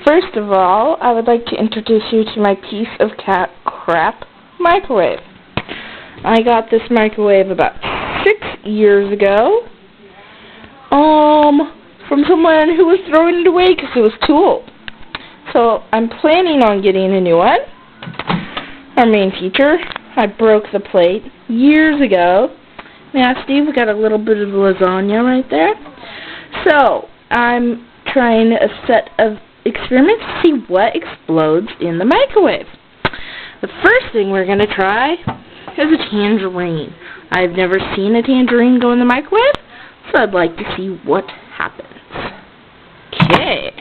First of all, I would like to introduce you to my piece of cat crap microwave. I got this microwave about 6 years ago from someone who was throwing it away because it was too old. So I'm planning on getting a new one. Our main feature, I broke the plate years ago. Nasty, we got a little bit of lasagna right there. So I'm trying a set of experiments to see what explodes in the microwave. The first thing we're going to try is a tangerine. I've never seen a tangerine go in the microwave, so I'd like to see what happens. Okay.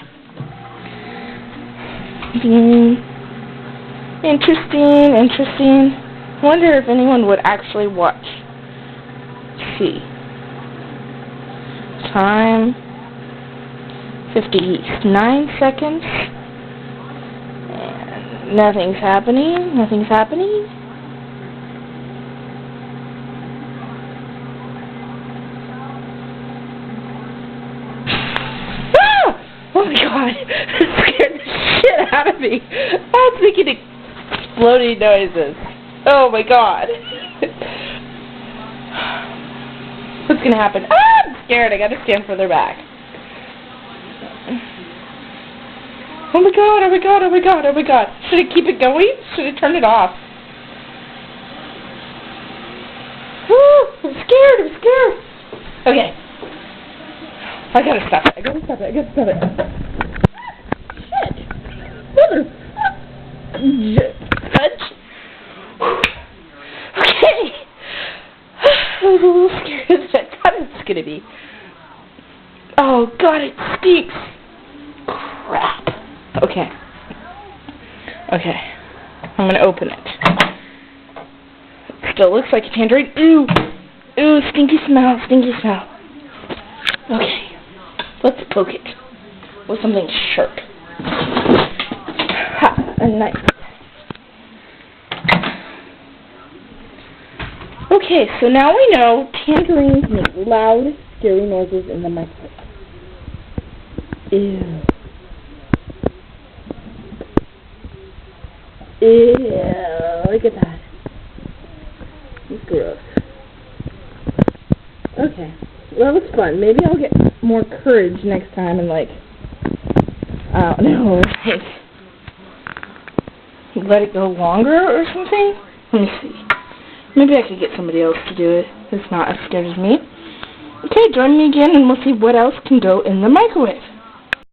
Interesting. I wonder if anyone would actually watch. Let's see. Time 59 seconds. And nothing's happening. Oh my god, it scared the shit out of me. I was making exploding noises. Oh my god. What's gonna happen? I'm scared. I gotta stand further back. Oh my god. Should I keep it going? Should I turn it off? I'm scared. Okay. I gotta stop it. Shit. Mother. Fudge. Okay. I was a little scared as I thought it was gonna be. Oh god, it stinks. Crap. Okay. I'm gonna open it. It still looks like a tangerine. Ooh, stinky smell. Okay. Let's poke it with something sharp. Ha, a knife. Okay, so now we know tangerines make loud, scary noises in the microwave. Ew, look at that. It's gross. Okay, well, that was fun. Maybe I'll get more courage next time and, I don't know, let it go longer or something? Let me see. Maybe I could get somebody else to do it that's not as scared as me. Okay, join me again and we'll see what else can go in the microwave.